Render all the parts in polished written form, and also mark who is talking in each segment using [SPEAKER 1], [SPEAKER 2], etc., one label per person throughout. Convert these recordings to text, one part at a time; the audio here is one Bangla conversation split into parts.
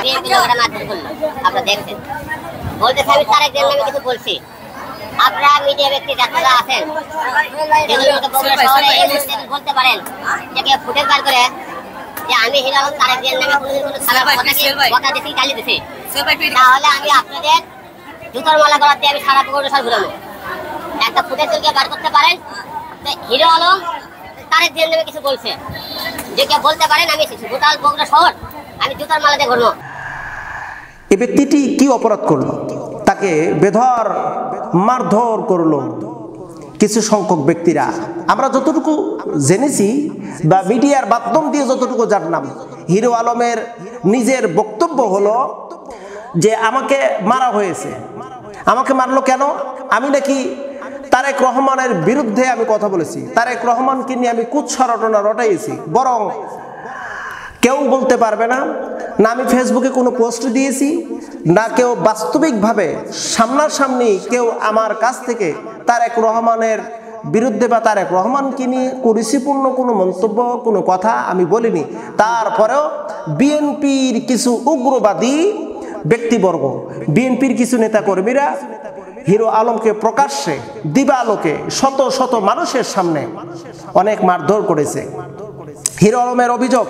[SPEAKER 1] বিএনপি লোকেরা মারধর করলো, আপনারা দেখছেন। বলতেছে আমি তারেক জিয়ার নামে কিছু বলছি। আপনারা মিডিয়া ব্যক্তি যারা আছেন শহরে বলতে পারেন যে কেউ ফুটেজ বার করে যে আমি হিরো আলম তারেক জিয়ার নামে কোনো খারাপ কথা দিচ্ছি, গালি দিচ্ছি, তাহলে আমি আপনাদের জুতার মালা গলার দিয়ে আমি সারা পুকুর সার ঘুরাবো। একটা ফুটেজ যদি বার করতে পারেন হিরো আলম তারেক জিয়ার নামে কিছু বলছে, যে কেউ বলতে পারেন আমি গোটাল বগুড়া শহর আমি জুতার মালা দিয়ে ঘুরবো।
[SPEAKER 2] এই ব্যক্তিটি কি অপরাধ করলো? তাকে বেধড় মারধর করলো কিছু সংখ্যক ব্যক্তিরা। আমরা যতটুকু জেনেছি বা মিডিয়ার মাধ্যম দিয়ে যতটুকু জানলাম, হিরো আলমের নিজের বক্তব্য হলো যে আমাকে মারা হয়েছে। আমাকে মারলো কেন? আমি নাকি তারেক রহমানের বিরুদ্ধে আমি কথা বলেছি, তারেক রহমানকে নিয়ে আমি কুৎসা রটনা রটাইছি, বরং কেউ বলতে পারবে না, না আমি ফেসবুকে কোনো পোস্ট দিয়েছি, না কেউ বাস্তবিকভাবে সামনাসামনি কেউ আমার কাছ থেকে তারেক রহমানের বিরুদ্ধে বা তারেক রহমানকে নিয়ে কুরুচিপূর্ণ কোনো মন্তব্য কোনো কথা আমি বলিনি। তারপরেও বিএনপির কিছু উগ্রবাদী ব্যক্তিবর্গ, বিএনপির কিছু নেতাকর্মীরা হিরো আলমকে প্রকাশ্যে দিবালোকে শত শত মানুষের সামনে অনেক মারধর করেছে। হিরো আলমের অভিযোগ,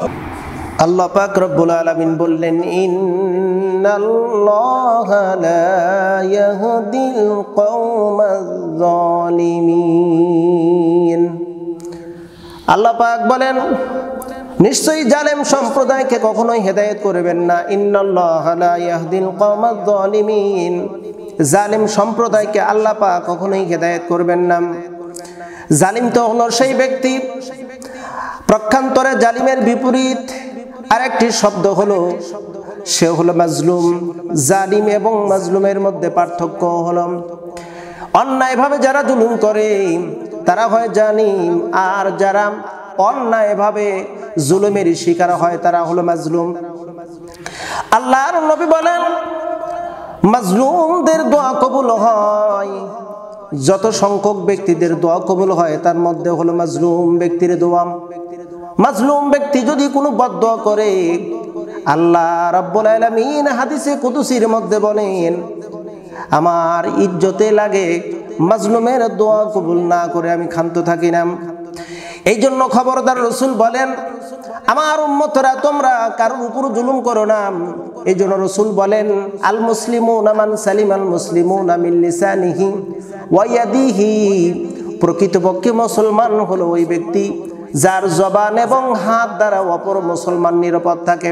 [SPEAKER 2] আল্লাহ পাক রব্বুল আলামিন বললেন ইন্নাল্লাহা লা ইয়াহদিল কওমাজ জালিমিন। আল্লাহ পাক বলেন নিশ্চয়ই জালেম সম্প্রদায়কে কখনোই হেদায়েত করবেন না। ইন্নাল্লাহা লা ইয়াহদিল কওমাজ জালিমিন, জালিম সম্প্রদায়কে আল্লাহ পাক কখনোই হেদায়েত করবেন না। জালিম তো হলো সেই ব্যক্তি, প্রক্ষান্তরে জালিমের বিপরীত আরেকটি শব্দ হলো সে হলো মাজলুম। জালিম এবং মাজলুমের মধ্যে পার্থক্য হলো অন্যায়ভাবে যারা জুলুম করে তারা হয় জালিম, আর যারা অন্যায়ভাবে জুলুমের শিকার হয় তারা হলো মাজলুম। আল্লাহর নবী বলেন মাজলুমদের দোয়া কবুল হয়, যত সংখ্যক ব্যক্তিদের দোয়া কবুল হয় তার মধ্যে হলো মাজলুম ব্যক্তির দোয়া। মাজলুম ব্যক্তি যদি কোনো বদদোয়া করে, আল্লাহ রাব্বুল আলামিন হাদিসে কুদসির মধ্যে বলেন আমার ইজ্জতে লাগে মাজলুমের দোয়া কবুল না করে আমি ক্ষান্ত থাকি না। এই জন্য খবরদার রাসূল বলেন আমার উম্মতরা তোমরা কারোর উপর জুলুম করো না। এই জন্য রাসূল বলেন আল মুসলিমুনা মান সালিমাল মুসলিমুনা মিন লিসানিহি ওয়া ইয়াদিহি, প্রকৃতপক্ষে মুসলমান হলো ওই ব্যক্তি যার জবান এবং হাত দ্বারা অপর মুসলমান নিরাপদ থাকে।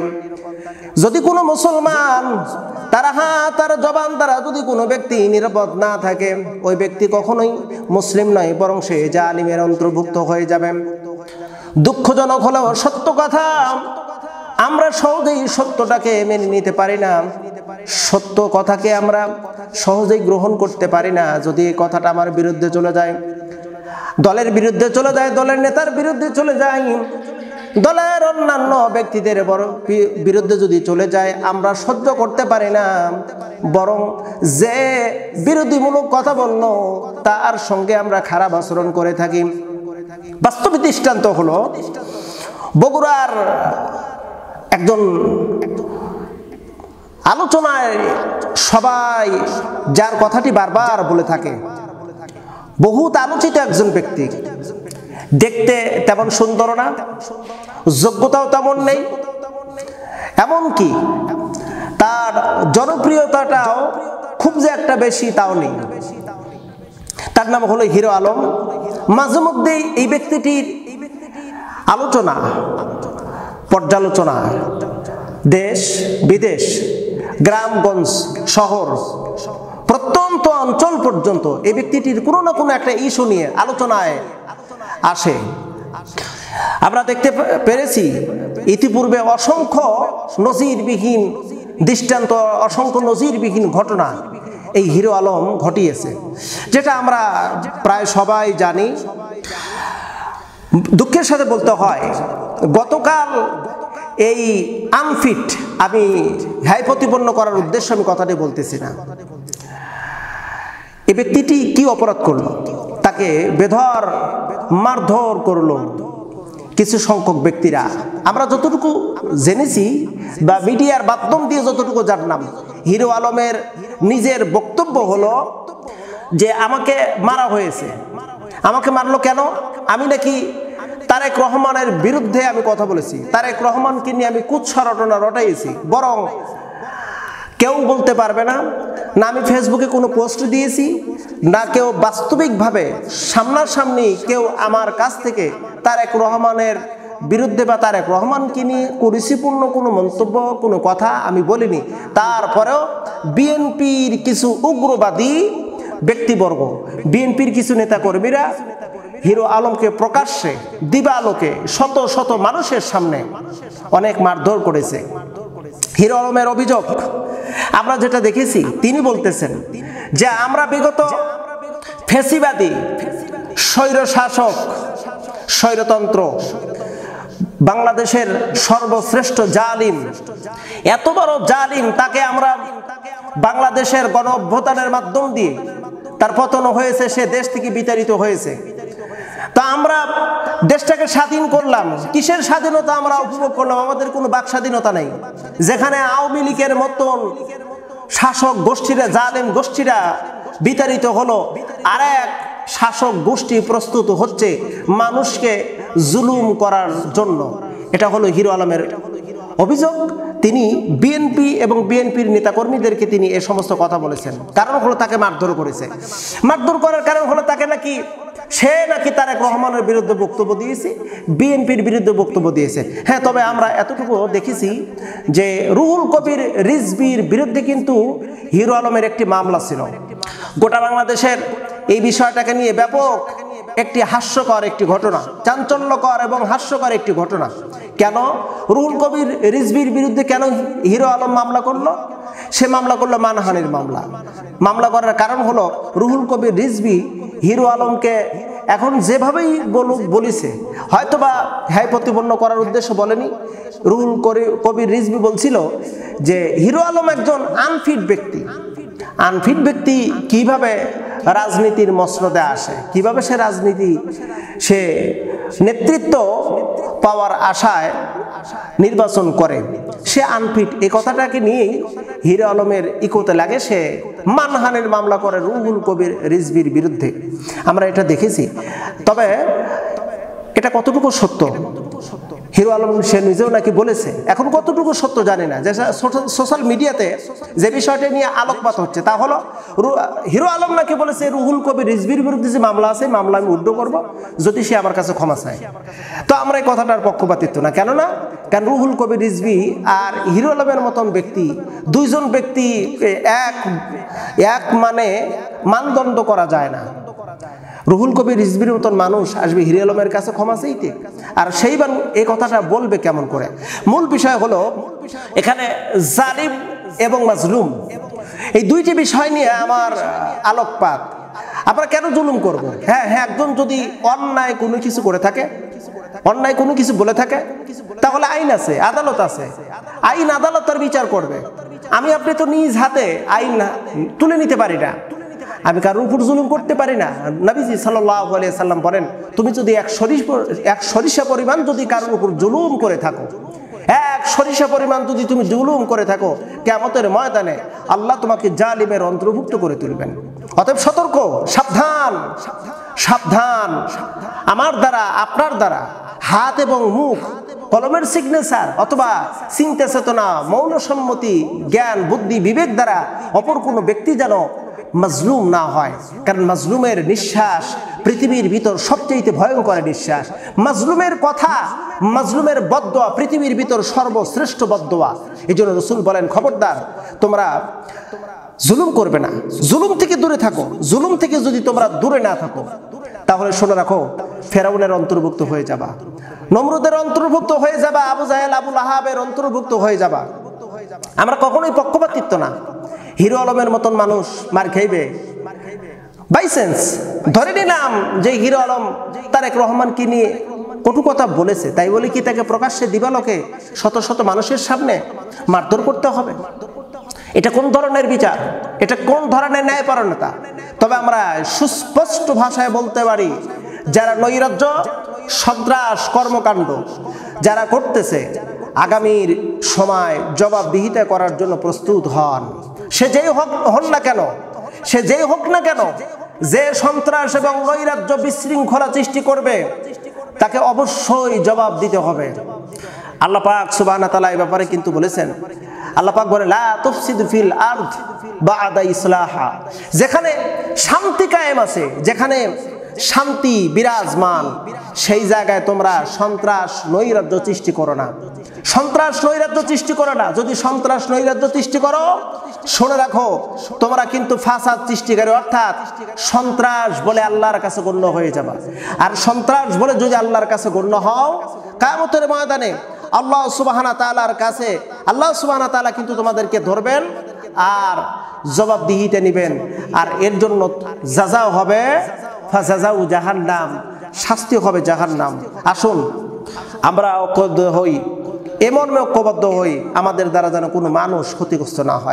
[SPEAKER 2] যদি কোনো মুসলমান তার হাত আর জবান দ্বারা যদি কোনো ব্যক্তি নিরাপদ না থাকে, ওই ব্যক্তি কখনোই মুসলিম নয়, বরং সে জালিমের অন্তর্ভুক্ত হয়ে যাবে। দুঃখজনক হলেও সত্য কথা, আমরা সহজেই সত্যটাকে মেনে নিতে পারি না, সত্য কথাকে আমরা সহজেই গ্রহণ করতে পারি না। যদি এই কথাটা আমার বিরুদ্ধে চলে যায়, দলের বিরুদ্ধে চলে যায়, দলের নেতার বিরুদ্ধে চলে যায়, দলের অন্যান্য ব্যক্তিদের বিরুদ্ধে যদি চলে যায়, আমরা সহ্য করতে পারি না, বরং যে বিরোধীমূলক কথা বলল তার সঙ্গে আমরা খারাপ আচরণ করে থাকি। বাস্তবিক দৃষ্টান্ত হলো বগুড়ার একজন আলোচনায় সবাই যার কথাটি বারবার বলে থাকে, বহুত আলোচিত একজন ব্যক্তি, দেখতে তেমন সুন্দর না, যোগ্যতাও তেমন নেই, এমনকি তার জনপ্রিয়তাটাও খুব যে একটা বেশি তাও নেই। তার নাম হলো হিরো আলম। মাঝে মধ্যেই এই ব্যক্তিটির আলোচনা পর্যালোচনা দেশ বিদেশ, গ্রামগঞ্জ, শহর, প্রত্যন্ত অঞ্চল পর্যন্ত এই ব্যক্তিটির কোনো না কোনো একটা ইস্যু নিয়ে আলোচনায় আসে। আমরা দেখতে পেরেছি ইতিপূর্বে অসংখ্য নজিরবিহীন দৃষ্টান্ত, অসংখ্য নজিরবিহীন ঘটনা এই হিরো আলম ঘটিয়েছে, যেটা আমরা প্রায় সবাই জানি। দুঃখের সাথে বলতে হয় গতকাল এই আনফিট, আমি হ্যায় প্রতিপন্ন করার উদ্দেশ্যে আমি কথাটি বলতেছি না, এই ব্যক্তিটি কি অপরাধ করলো? তাকে বেধড় মারধর করলো কিছু সংখ্যক ব্যক্তিরা, আমরা যতটুকু জেনেছি বা মিডিয়ার মাধ্যম দিয়ে যতটুকু জানলাম, হিরো আলমের নিজের বক্তব্য হলো যে আমাকে মারা হয়েছে। আমাকে মারলো কেন? আমি নাকি তারেক রহমানের বিরুদ্ধে আমি কথা বলেছি, তারেক রহমানকে নিয়ে আমি কুৎসা রটনা রটাইছি। বরং কেউ বলতে পারবে না, না আমি ফেসবুকে কোনো পোস্ট দিয়েছি, না কেউ বাস্তবিকভাবে সামনাসামনি কেউ আমার কাছ থেকে তারেক রহমানের বিরুদ্ধে বা তারেক রহমানকে নিয়ে কুরুচিপূর্ণ কোনো মন্তব্য, কোনো কথা আমি বলিনি। তারপরেও বিএনপির কিছু উগ্রবাদী ব্যক্তিবর্গ, বিএনপির কিছু নেতাকর্মীরা হিরো আলমকে প্রকাশ্যে দিবালোকে শত শত মানুষের সামনে অনেক মারধর করেছে। হিরো আলমের অভিযোগ আমরা যেটা দেখেছি, তিনি বলতেছেন যে আমরা বিগত ফ্যাসিবাদী স্বৈরশাসক, স্বৈরতন্ত্র, বাংলাদেশের সর্বশ্রেষ্ঠ জালিম, এত বড় জালিম, তাকে আমরা বাংলাদেশের গণ অভ্যুত্থানের মাধ্যম দিয়ে তার পতন হয়েছে, সে দেশ থেকে বিতাড়িত হয়েছে। তা আমরা দেশটাকে স্বাধীন করলাম, কিসের স্বাধীনতা আমরা উপভোগ করলাম? আমাদের কোনো বাক স্বাধীনতা নেই। যেখানে আওয়ামী লীগের মতন শাসক গোষ্ঠীরা, জালেম গোষ্ঠীরা বিতাড়িত হলো, আর এক শাসক গোষ্ঠী প্রস্তুত হচ্ছে মানুষকে জুলুম করার জন্য। এটা হলো হিরো আলমের অভিযোগ। তিনি বিএনপি এবং বিএনপির নেতাকর্মীদেরকে তিনি এ সমস্ত কথা বলেছেন। কারণ হলো তাকে মারধর করেছে। মারধর করার কারণ হলো তাকে নাকি, সে নাকি তারেক রহমানের বিরুদ্ধে বক্তব্য দিয়েছে, বিএনপির বিরুদ্ধে বক্তব্য দিয়েছে। হ্যাঁ, তবে আমরা এতটুকু দেখেছি যে রুহুল কবির রিজভির বিরুদ্ধে কিন্তু হিরো আলমের একটি মামলা ছিল। গোটা বাংলাদেশের এই বিষয়টাকে নিয়ে ব্যাপক একটি হাস্যকর একটি ঘটনা, চাঞ্চল্যকর এবং হাস্যকর একটি ঘটনা। কেন রুহুল কবির রিজভির বিরুদ্ধে কেন হিরো আলম মামলা করলো? সে মামলা করলো মানহানির মামলা। মামলা করার কারণ হলো রুহুল কবির রিজভি হিরো আলমকে এখন যেভাবেই বলেছে, হয়তোবা হ্যাঁ প্রতিপন্ন করার উদ্দেশ্য বলেনি। রুহুল কবির রিজভি বলছিল যে হিরো আলম একজন আনফিট ব্যক্তি। আনফিট ব্যক্তি কিভাবে রাজনীতির মসনদে আসে, কিভাবে সে রাজনীতি, সে নেতৃত্ব পাওয়ার আশায় নির্বাচন করে, সে আনফিট। এই কথাটাকে নিয়েই হিরো আলমের ইকোতে লাগে, সে মানহানির মামলা করে রুহুল কবির রিজভির বিরুদ্ধে। আমরা এটা দেখেছি। তবে এটা কতটুকু সত্য, হিরো আলম সে নিজেও নাকি বলেছে, এখন কতটুকু সত্য জানি না। যে সোশ্যাল মিডিয়াতে যে বিষয়টা নিয়ে আলোকপাত হচ্ছে তা হলো হিরো আলম নাকি বলেছে রুহুল কবির রিজভির বিরুদ্ধে যে মামলা আছে, মামলা আমি উড্ড করব যদি সে আমার কাছে ক্ষমা চায়। তো আমরা এই কথাটার পক্ষপাতিত্ব না, কেননা কারণ রুহুল কবির রিজভি আর হিরো আলমের মতন ব্যক্তি, দুইজন ব্যক্তি এক মানে মানদণ্ড করা যায় না। রুহুল কবির রিজভির মতন মানুষ আসবে হিরো আলমের কাছে ক্ষমা চাইতে, আর সেই এই কথাটা বলবে কেমন করে? মূল বিষয় হলো এখানে জালিম এবং মাজলুম, এই দুইটি বিষয় নিয়ে আমার আলোকপাত। আমরা কেন জুলুম করব? হ্যাঁ, একজন যদি অন্যায় কোনো কিছু করে থাকে, অন্যায় কোনো কিছু বলে থাকে, তাহলে আইন আছে, আদালত আছে, আইন আদালত তার বিচার করবে। আমি আপনি তো নিজ হাতে আইন তুলে নিতে পারি না, আমি কারোর উপর জুলুম করতে পারি না। নবীজি সাল্লাল্লাহু আলাইহি সাল্লাম বলেন, তুমি যদি এক সরিষা পরিমাণ যদি কারোর উপর জুলুম করে থাকো, এক সরিষা পরিমাণ যদি তুমি জুলুম করে থাকো, কিয়ামতের ময়দানে আল্লাহ তোমাকে জালিমের অন্তর্ভুক্ত করে তুলবেন। অতএব সতর্ক, সাবধান, সাবধান। আমার দ্বারা, আপনার দ্বারা হাত এবং মুখ, কলমের সিগনেচার অথবা চিন্তা চেতনা, মৌন সম্মতি, জ্ঞান, বুদ্ধি, বিবেক দ্বারা অপর কোনো ব্যক্তি যেন মাজলুম না হয়। কারণ মাজলুমের নিঃশ্বাস পৃথিবীর ভিতর সবচেয়ে ভয়ঙ্কর নিঃশ্বাস। মাজলুমের কথা, মাজলুমের বদদোয়া পৃথিবীর ভিতর সর্বশ্রেষ্ঠ বদদোয়া। এই জন্য রাসূল বলেন, খবরদার তোমরা জুলুম করবে না, জুলুম থেকে দূরে থাকো। জুলুম থেকে যদি তোমরা দূরে না থাকো, তাহলে শুনে রাখো ফেরাউনের অন্তর্ভুক্ত হয়ে যাবা, নমরুদের অন্তর্ভুক্ত হয়ে যাবা, আবু জাহেল, আবু লাহাবের অন্তর্ভুক্ত হয়ে যাবা। আমরা কখনোই পক্ষপাতিত্ব না। হিরো আলমের মতন মানুষ মার খাইবে, বাইসেন্স ধরে নিলাম যে হিরো আলম তারেক রহমানকে নিয়ে কটু কথা বলেছে, তাই বলে কি তাকে প্রকাশ্যে দিবালোকে শত শত মানুষের সামনে মারধর করতে হবে? এটা কোন ধরনের বিচার? এটা কোন ধরনের ন্যায়পরায়ণতা? তবে আমরা সুস্পষ্ট ভাষায় বলতে পারি, যারা নৈরাজ্য সন্ত্রাস কর্মকাণ্ড যারা করতেছে আগামীর সময় জবাবদিহিতা করার জন্য প্রস্তুত হন। সে যেই হন না কেন, সে যেই হোক না কেন, যে সন্ত্রাস এবং নৈরাজ্য বিশৃঙ্খলা সৃষ্টি করবে তাকে অবশ্যই জবাব দিতে হবে। আল্লাহ পাক সুবহানাহু ওয়া তাআলা এই ব্যাপারে কিন্তু বলেছেন, আল্লাহ পাক বলে লা তুফসিদু ফিল আরদ বা'দা ইসলাহা, যেখানে শান্তি কায়েম আছে, যেখানে শান্তি বিরাজমান, সেই জায়গায় তোমরা সন্ত্রাস নৈরাজ্য সৃষ্টি করো না। সন্ত্রাস নৈরাজ্য সৃষ্টি করো না। যদি সন্ত্রাস নৈরাজ্য সৃষ্টি করো, শুনে রাখো তোমরা কিন্তু ফাসাদ সৃষ্টিকারী, অর্থাৎ সন্ত্রাস বলে আল্লাহর কাছে গণ্য হয়ে যাবে। আর সন্ত্রাস বলে যদি আল্লাহর কাছে গণ্য হও, কিয়ামতের ময়দানে আল্লাহ সুবহানাহু ওয়া তাআলার কাছে আল্লাহ সুবহানাহু ওয়া তাআলা কিন্তু তোমাদেরকে ধরবেন আর জবাবদিহিতে নেবেন। আর এর জন্য জাযাও হবে ফাজাযাউ জাহান্নাম, শাস্তি হবে জাহান্নাম। আসুন আমরা ঐক্যবদ্ধ হই, এমন ঐক্যবদ্ধ হই আমাদের দ্বারা যেন কোনো মানুষ ক্ষতিগ্রস্ত না হয়।